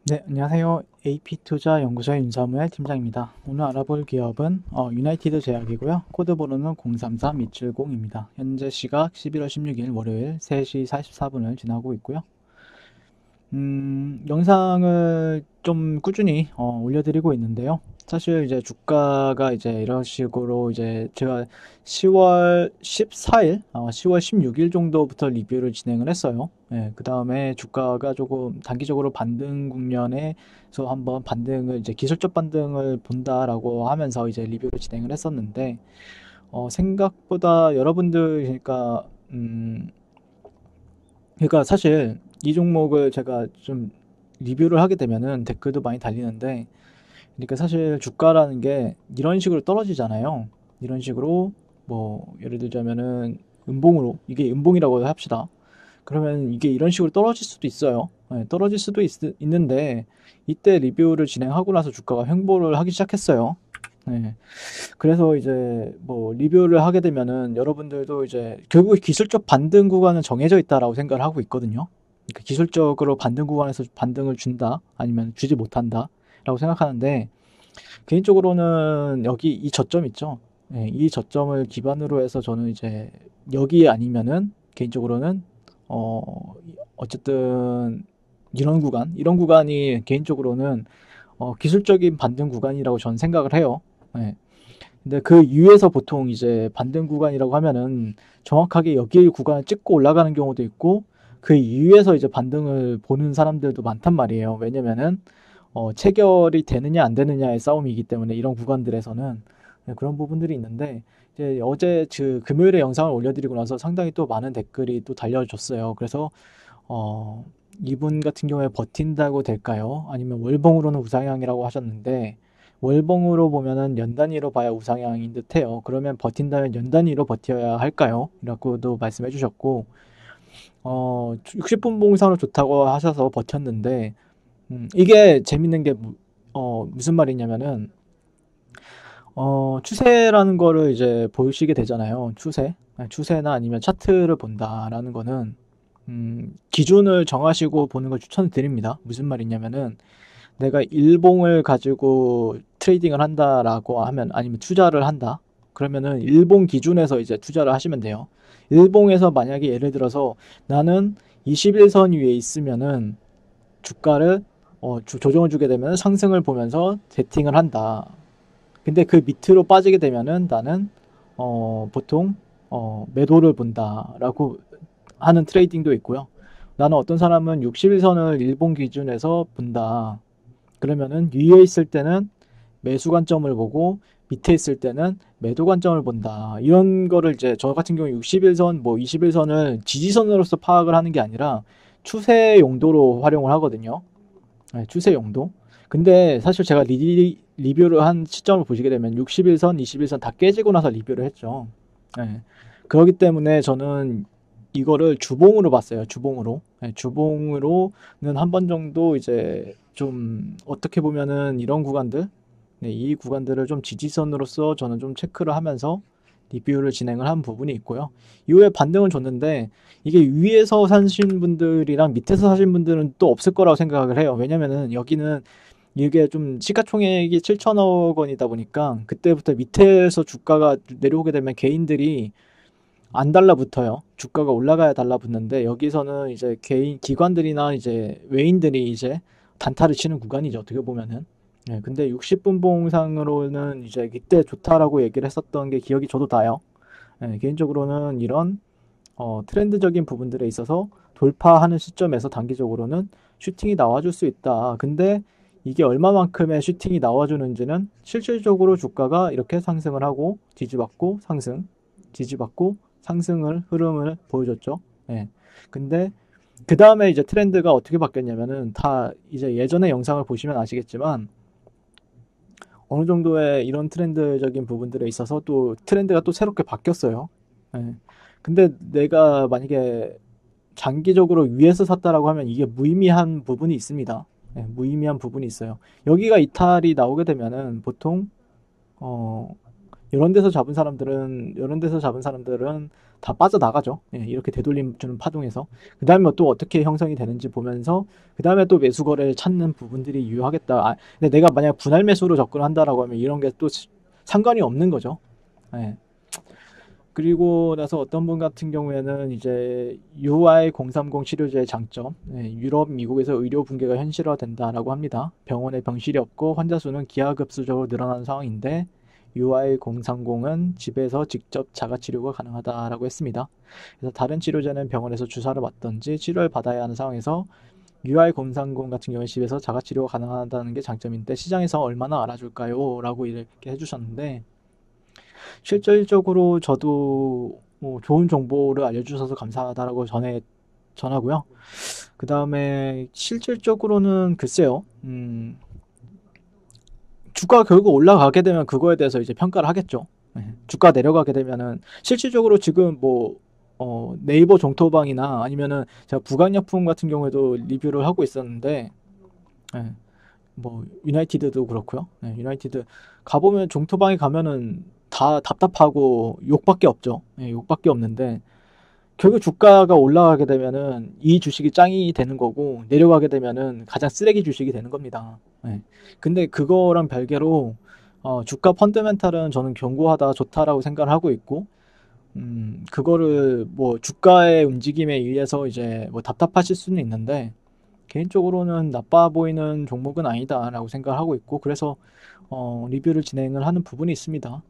네, 안녕하세요. AP투자연구소의 윤사무엘 팀장입니다. 오늘 알아볼 기업은 유나이티드 제약이고요. 코드 번호는 033270입니다. 현재 시각 11월 16일 월요일 3시 44분을 지나고 있고요. 영상을 좀 꾸준히 올려드리고 있는데요. 사실 이제 주가가 이제 이런 식으로 이제 제가 10월 14일, 10월 16일 정도부터 리뷰를 진행을 했어요. 예, 그 다음에 주가가 조금 단기적으로 반등 국면에서 한번 반등을 이제 기술적 반등을 본다라고 하면서 이제 리뷰를 진행을 했었는데, 생각보다 여러분들, 그러니까 사실 이 종목을 제가 좀 리뷰를 하게 되면은 댓글도 많이 달리는데, 그러니까 사실 주가라는 게 이런 식으로 떨어지잖아요. 이런 식으로 뭐 예를 들자면은 음봉으로, 이게 음봉이라고 합시다. 그러면 이게 이런 식으로 떨어질 수도 있어요. 네, 떨어질 수도 있는데 이때 리뷰를 진행하고 나서 주가가 횡보를 하기 시작했어요. 네. 그래서 이제 뭐 리뷰를 하게 되면은 여러분들도 이제 결국 기술적 반등 구간은 정해져 있다라고 생각을 하고 있거든요. 그러니까 기술적으로 반등 구간에서 반등을 준다, 아니면 주지 못한다라고 생각하는데, 개인적으로는 여기 이 저점 있죠. 네, 이 저점을 기반으로 해서 저는 이제 여기 아니면은 개인적으로는 어 어쨌든 이런 구간이 개인적으로는 기술적인 반등 구간이라고 저는 생각을 해요. 네. 근데 그 위에서 보통 이제 반등 구간이라고 하면은 정확하게 여기 구간을 찍고 올라가는 경우도 있고, 그 위에서 이제 반등을 보는 사람들도 많단 말이에요. 왜냐면은 체결이 되느냐 안 되느냐의 싸움이기 때문에 이런 구간들에서는. 네, 그런 부분들이 있는데, 이제 어제 금요일에 영상을 올려드리고 나서 상당히 또 많은 댓글이 또 달려줬어요. 그래서 어, 이분 같은 경우에 버틴다고 될까요? 아니면 월봉으로는 우상향이라고 하셨는데, 월봉으로 보면은 연 단위로 봐야 우상향인 듯해요. 그러면 버틴다면 연 단위로 버텨야 할까요? 라고도 말씀해 주셨고, 60분 봉상으로 좋다고 하셔서 버텼는데, 이게 재밌는 게 무슨 말이냐면은, 추세라는 거를 이제 보시게 되잖아요. 추세. 네, 추세나 아니면 차트를 본다라는 거는, 기준을 정하시고 보는 걸 추천드립니다. 무슨 말이냐면은, 내가 일봉을 가지고 트레이딩을 한다라고 하면, 아니면 투자를 한다. 그러면은 일봉 기준에서 이제 투자를 하시면 돼요. 일봉에서 만약에 예를 들어서 나는 21선 위에 있으면은 주가를 조정을 주게 되면 상승을 보면서 세팅을 한다. 근데 그 밑으로 빠지게 되면은 나는 보통 매도를 본다라고 하는 트레이딩도 있고요. 나는 어떤 사람은 61선을 일본 기준에서 본다. 그러면은 위에 있을 때는 매수 관점을 보고 밑에 있을 때는 매도 관점을 본다. 이런 거를 이제 저 같은 경우 61선, 뭐 21선을 지지선으로서 파악을 하는 게 아니라 추세 용도로 활용을 하거든요. 네, 추세 용도. 근데 사실 제가 리뷰를 한 시점을 보시게 되면 61선, 21선 다 깨지고 나서 리뷰를 했죠. 네. 그렇기 때문에 저는 이거를 주봉으로 봤어요. 주봉으로. 네, 주봉으로는 한 번 정도 이제 좀 어떻게 보면은 이런 구간들, 네, 이 구간들을 좀 지지선으로서 저는 좀 체크를 하면서 리뷰를 진행을 한 부분이 있고요. 이후에 반등을 줬는데 이게 위에서 사신 분들이랑 밑에서 사신 분들은 또 없을 거라고 생각을 해요. 왜냐면은 여기는 이게 좀 시가총액이 7천억 원이다 보니까 그때부터 밑에서 주가가 내려오게 되면 개인들이 안 달라붙어요. 주가가 올라가야 달라붙는데 여기서는 이제 개인 기관들이나 이제 외인들이 이제 단타를 치는 구간이죠. 어떻게 보면은. 예, 근데 60분 봉상으로는 이제 이때 좋다라고 얘기를 했었던 게 기억이 저도 나요. 예, 개인적으로는 이런 트렌드적인 부분들에 있어서 돌파하는 시점에서 단기적으로는 슈팅이 나와줄 수 있다. 근데 이게 얼마만큼의 슈팅이 나와주는지는 실질적으로 주가가 이렇게 상승을 하고 지지받고 상승, 지지받고 상승을 흐름을 보여줬죠. 예. 근데 그 다음에 이제 트렌드가 어떻게 바뀌었냐면은 다 이제 예전의 영상을 보시면 아시겠지만 어느 정도의 이런 트렌드적인 부분들에 있어서 또 트렌드가 또 새롭게 바뀌었어요. 예. 근데 내가 만약에 장기적으로 위에서 샀다라고 하면 이게 무의미한 부분이 있습니다. 예, 무의미한 부분이 있어요. 여기가 이탈이 나오게 되면은 보통 어 이런 데서 잡은 사람들은 다 빠져나가죠. 예, 이렇게 되돌림 주는 파동에서. 그 다음에 또 어떻게 형성이 되는지 보면서 그 다음에 또 매수 거래를 찾는 부분들이 유효하겠다. 근데 내가 만약 분할 매수로 접근한다라고 하면 이런 게 또 상관이 없는 거죠. 예. 그리고 나서 어떤 분 같은 경우에는 이제 UI030 치료제의 장점, 유럽, 미국에서 의료 붕괴가 현실화된다라고 합니다. 병원에 병실이 없고 환자 수는 기하급수적으로 늘어나는 상황인데 UI030은 집에서 직접 자가치료가 가능하다라고 했습니다. 그래서 다른 치료제는 병원에서 주사를 맞든지 치료를 받아야 하는 상황에서 UI030 같은 경우에 집에서 자가치료가 가능하다는 게 장점인데 시장에서 얼마나 알아줄까요? 라고 이렇게 해주셨는데 실질적으로 저도 뭐 좋은 정보를 알려주셔서 감사하다라고 전하고요. 그 다음에 실질적으로는 글쎄요. 주가 결국 올라가게 되면 그거에 대해서 이제 평가를 하겠죠. 주가 내려가게 되면은 실질적으로 지금 뭐 네이버 종토방이나 아니면은 제가 부강약품 같은 경우에도 리뷰를 하고 있었는데 뭐 유나이티드도 그렇고요. 유나이티드 가보면 종토방에 가면은 다 답답하고 욕밖에 없죠. 욕밖에 없는데 결국 주가가 올라가게 되면은 이 주식이 짱이 되는 거고 내려가게 되면은 가장 쓰레기 주식이 되는 겁니다. 근데 그거랑 별개로 주가 펀더멘탈은 저는 견고하다 좋다라고 생각을 하고 있고 그거를 뭐 주가의 움직임에 의해서 이제 뭐 답답하실 수는 있는데 개인적으로는 나빠 보이는 종목은 아니다라고 생각을 하고 있고 그래서 리뷰를 진행을 하는 부분이 있습니다.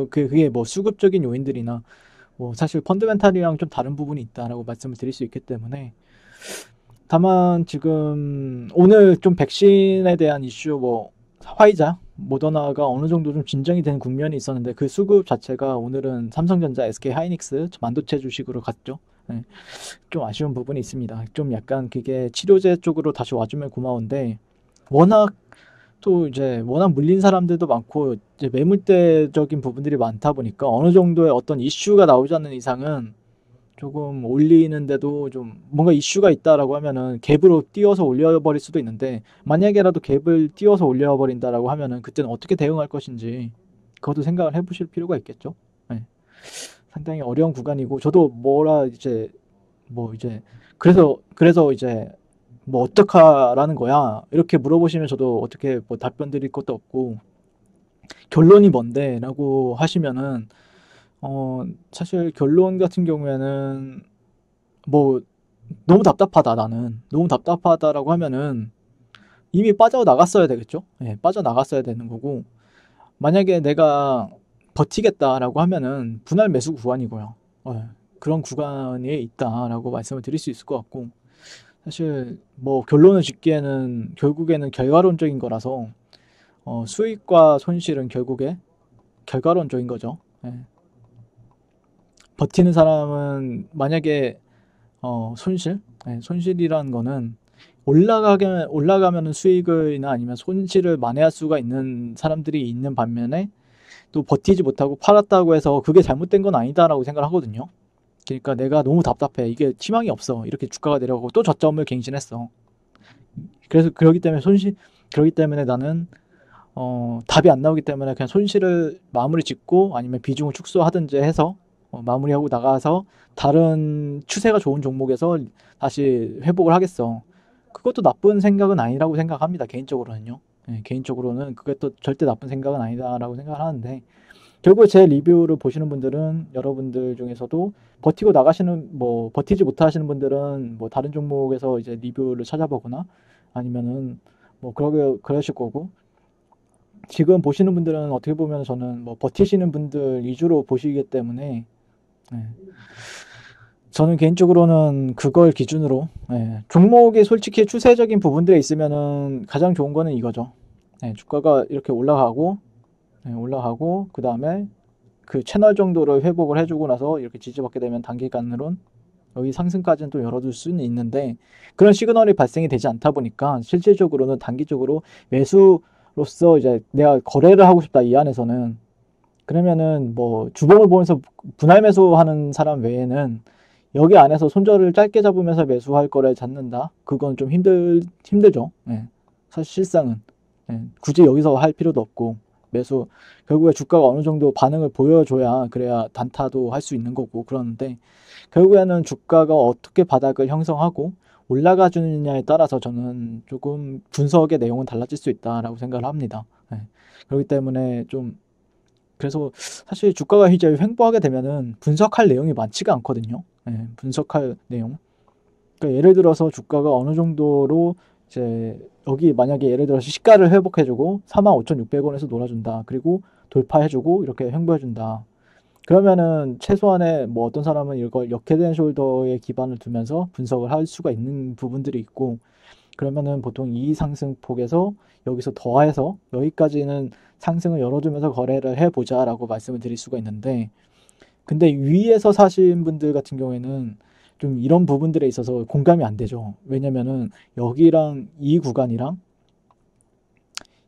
그게 뭐 수급적인 요인들이나 뭐 사실 펀드멘탈이랑 좀 다른 부분이 있다라고 말씀을 드릴 수 있기 때문에 다만 지금 오늘 좀 백신에 대한 이슈 뭐 화이자, 모더나가 어느 정도 좀 진정이 된 국면이 있었는데 그 수급 자체가 오늘은 삼성전자, SK하이닉스 반도체 주식으로 갔죠. 좀 아쉬운 부분이 있습니다. 좀 약간 그게 치료제 쪽으로 다시 와주면 고마운데 워낙 또 이제 워낙 물린 사람들도 많고 이제 매물대적인 부분들이 많다 보니까 어느 정도의 어떤 이슈가 나오지 않는 이상은 조금 올리는데도 좀 뭔가 이슈가 있다라고 하면은 갭으로 띄워서 올려버릴 수도 있는데 만약에라도 갭을 띄워서 올려버린다라고 하면은 그때는 어떻게 대응할 것인지 그것도 생각을 해보실 필요가 있겠죠. 상당히 어려운 구간이고 저도 그래서 이제 뭐 어떡하라는 거야 이렇게 물어보시면 저도 어떻게 뭐 답변 드릴 것도 없고 결론이 뭔데 라고 하시면은 사실 결론 같은 경우에는 뭐 너무 답답하다 나는 너무 답답하다라고 하면은 이미 빠져나갔어야 되겠죠. 빠져나갔어야 되는 거고 만약에 내가 버티겠다라고 하면은 분할 매수 구간이고요. 그런 구간에 있다라고 말씀을 드릴 수 있을 것 같고 사실 뭐 결론을 짓기에는 결국에는 결과론적인 거라서 수익과 손실은 결국에 결과론적인 거죠. 버티는 사람은 만약에 손실이라는 거는 올라가면은 수익이나 아니면 손실을 만회할 수가 있는 사람들이 있는 반면에 또 버티지 못하고 팔았다고 해서 그게 잘못된 건 아니다라고 생각을 하거든요. 그러니까 내가 너무 답답해. 이게 희망이 없어. 이렇게 주가가 내려가고 또 저점을 갱신했어. 그래서 그러기 때문에 나는 답이 안 나오기 때문에 그냥 손실을 마무리 짓고 아니면 비중을 축소하든지 해서 마무리하고 나가서 다른 추세가 좋은 종목에서 다시 회복을 하겠어. 그것도 나쁜 생각은 아니라고 생각합니다. 개인적으로는요. 개인적으로는 그게 또 절대 나쁜 생각은 아니다라고 생각을 하는데 결국 제 리뷰를 보시는 분들은 여러분들 중에서도 버티지 못하시는 분들은 뭐 다른 종목에서 이제 리뷰를 찾아보거나 아니면은 뭐 그러실 거고 지금 보시는 분들은 어떻게 보면 저는 뭐 버티시는 분들 위주로 보시기 때문에 저는 개인적으로는 그걸 기준으로 종목이 솔직히 추세적인 부분들에 있으면은 가장 좋은 거는 이거죠. 주가가 이렇게 올라가고 그 다음에 그 채널 정도를 회복을 해주고 나서 이렇게 지지받게 되면 단기간으론 여기 상승까지는 또 열어둘 수는 있는데 그런 시그널이 발생이 되지 않다 보니까 실질적으로는 단기적으로 매수로서 이제 내가 거래를 하고 싶다 이 안에서는 그러면은 뭐 주봉을 보면서 분할 매수하는 사람 외에는 여기 안에서 손절을 짧게 잡으면서 매수할 거래 찾는다. 그건 좀 힘들죠. 사실상은 굳이 여기서 할 필요도 없고 매수, 결국에 주가가 어느 정도 반응을 보여줘야 그래야 단타도 할 수 있는 거고 그러는데, 결국에는 주가가 어떻게 바닥을 형성하고 올라가 주느냐에 따라서 저는 조금 분석의 내용은 달라질 수 있다라고 생각을 합니다. 예. 그렇기 때문에 좀, 그래서 사실 주가가 이제 횡보하게 되면은 분석할 내용이 많지가 않거든요. 예, 분석할 내용. 그러니까 예를 들어서 주가가 어느 정도로 이제 여기 만약에 예를 들어서 시가를 회복해주고 45,600원에서 놀아준다. 그리고 돌파해주고 이렇게 횡보해준다. 그러면은 최소한의 뭐 어떤 사람은 이걸 역헤드 숄더에 기반을 두면서 분석을 할 수가 있는 부분들이 있고, 그러면은 보통 이 상승폭에서 여기서 더해서 여기까지는 상승을 열어주면서 거래를 해보자라고 말씀을 드릴 수가 있는데, 근데 위에서 사신 분들 같은 경우에는 좀 이런 부분들에 있어서 공감이 안 되죠. 왜냐면은 여기랑 이 구간이랑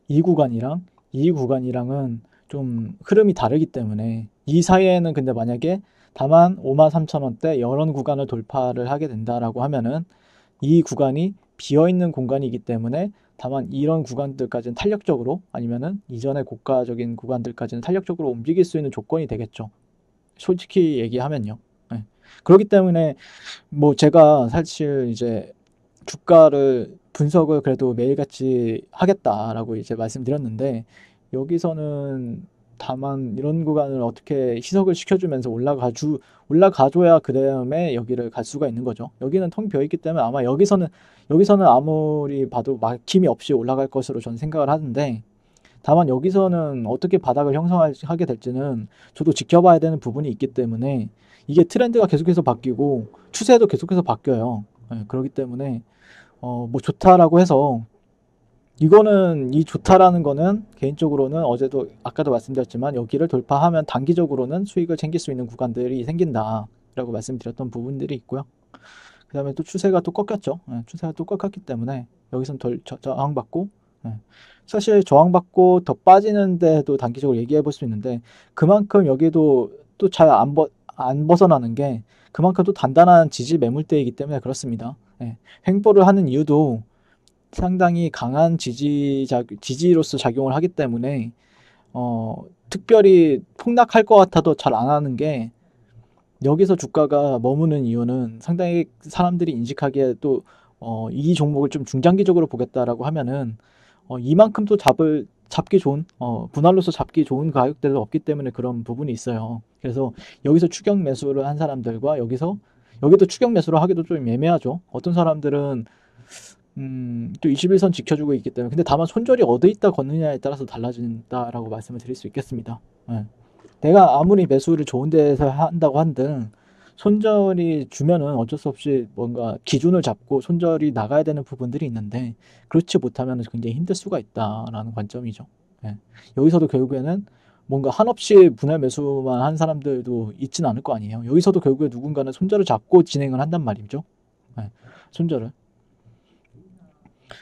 이 구간이랑은 좀 흐름이 다르기 때문에, 이 사이에는 근데 만약에 다만 53,000원대 이런 구간을 돌파를 하게 된다라고 하면은 이 구간이 비어있는 공간이기 때문에 다만 이런 구간들까지는 탄력적으로, 아니면은 이전의 고가적인 구간들까지는 탄력적으로 움직일 수 있는 조건이 되겠죠. 솔직히 얘기하면요. 네. 그렇기 때문에 뭐 제가 사실 이제 주가를 분석을 그래도 매일같이 하겠다라고 이제 말씀드렸는데, 여기서는 다만 이런 구간을 어떻게 희석을 시켜주면서 올라가줘야 그 다음에 여기를 갈 수가 있는 거죠. 여기는 텅 비어 있기 때문에 아마 여기서는 아무리 봐도 막힘이 없이 올라갈 것으로 저는 생각을 하는데, 다만 여기서는 어떻게 바닥을 형성하게 될지는 저도 지켜봐야 되는 부분이 있기 때문에, 이게 트렌드가 계속해서 바뀌고 추세도 계속해서 바뀌어요. 예, 그렇기 때문에 뭐 좋다라고 해서, 이거는 이 좋다라는 거는 개인적으로는 어제도 아까도 말씀드렸지만 여기를 돌파하면 단기적으로는 수익을 챙길 수 있는 구간들이 생긴다라고 말씀드렸던 부분들이 있고요. 그 다음에 또 추세가 또 꺾였죠. 예, 추세가 또 꺾였기 때문에 여기선 덜 저항받고, 예. 사실 저항받고 더 빠지는데도 단기적으로 얘기해 볼 수 있는데, 그만큼 여기도 또 잘 안 벗어나는 게 그만큼 또 단단한 지지 매물대이기 때문에 그렇습니다. 예. 횡보를 하는 이유도 상당히 강한 지지로서 작용을 하기 때문에, 특별히 폭락할 것 같아도 잘 안 하는 게, 여기서 주가가 머무는 이유는 상당히 사람들이 인식하기에 또 이 종목을 좀 중장기적으로 보겠다라고 하면은 이만큼 또 잡기 좋은, 분할로서 잡기 좋은 가격대도 없기 때문에 그런 부분이 있어요. 그래서 여기서 추격 매수를 한 사람들과 여기도 추격 매수를 하기도 좀 애매하죠. 어떤 사람들은 또 21선 지켜주고 있기 때문에. 근데 다만 손절이 어디 있다 걷느냐에 따라서 달라진다라고 말씀을 드릴 수 있겠습니다. 예. 내가 아무리 매수를 좋은 데에서 한다고 한들 손절이 주면은 어쩔 수 없이 뭔가 기준을 잡고 손절이 나가야 되는 부분들이 있는데, 그렇지 못하면 굉장히 힘들 수가 있다라는 관점이죠. 예. 여기서도 결국에는 뭔가 한없이 분할 매수만 한 사람들도 있진 않을 거 아니에요. 여기서도 결국에 누군가는 손절을 잡고 진행을 한단 말이죠. 예. 손절을.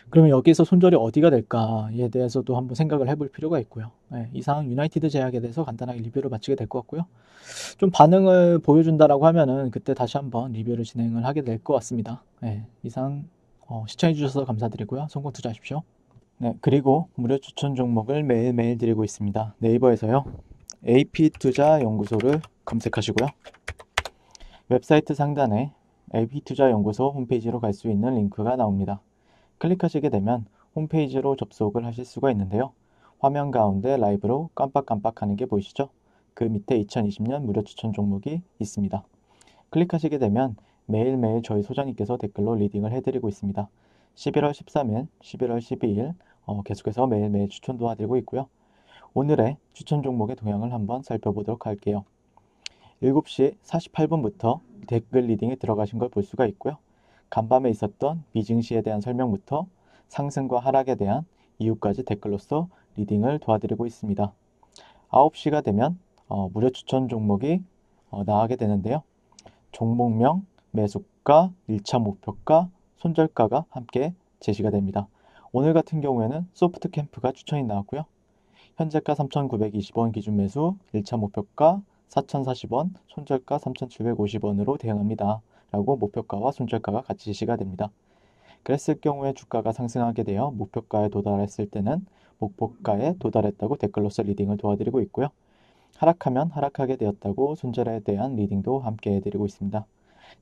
그러면 여기서 손절이 어디가 될까에 대해서도 한번 생각을 해볼 필요가 있고요. 네, 이상 유나이티드 제약에 대해서 간단하게 리뷰를 마치게 될 것 같고요. 좀 반응을 보여준다라고 하면은 그때 다시 한번 리뷰를 진행을 하게 될 것 같습니다. 네, 이상 시청해주셔서 감사드리고요. 성공 투자하십시오. 네, 그리고 무료 추천 종목을 매일매일 드리고 있습니다. 네이버에서요. AP투자연구소를 검색하시고요. 웹사이트 상단에 AP투자연구소 홈페이지로 갈 수 있는 링크가 나옵니다. 클릭하시게 되면 홈페이지로 접속을 하실 수가 있는데요. 화면 가운데 라이브로 깜빡깜빡하는 게 보이시죠? 그 밑에 2020년 무료 추천 종목이 있습니다. 클릭하시게 되면 매일매일 저희 소장님께서 댓글로 리딩을 해드리고 있습니다. 11월 13일, 11월 12일 계속해서 매일매일 추천 도와드리고 있고요. 오늘의 추천 종목의 동향을 한번 살펴보도록 할게요. 7시 48분부터 댓글 리딩에 들어가신 걸 볼 수가 있고요. 간밤에 있었던 비증시에 대한 설명부터 상승과 하락에 대한 이유까지 댓글로서 리딩을 도와드리고 있습니다. 9시가 되면 무료 추천 종목이 나가게 되는데요. 종목명, 매수가, 1차 목표가, 손절가가 함께 제시가 됩니다. 오늘 같은 경우에는 소프트캠프가 추천이 나왔고요. 현재가 3,920원 기준 매수, 1차 목표가 4,040원, 손절가 3,750원으로 대응합니다. 라고 목표가와 손절가가 같이 제시가 됩니다. 그랬을 경우에 주가가 상승하게 되어 목표가에 도달했을 때는 목표가에 도달했다고 댓글로서 리딩을 도와드리고 있고요. 하락하면 하락하게 되었다고 손절에 대한 리딩도 함께 해드리고 있습니다.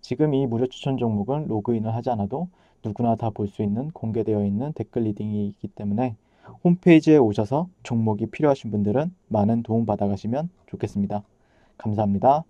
지금 이 무료 추천 종목은 로그인을 하지 않아도 누구나 다 볼 수 있는 공개되어 있는 댓글 리딩이기 때문에 홈페이지에 오셔서 종목이 필요하신 분들은 많은 도움 받아가시면 좋겠습니다. 감사합니다.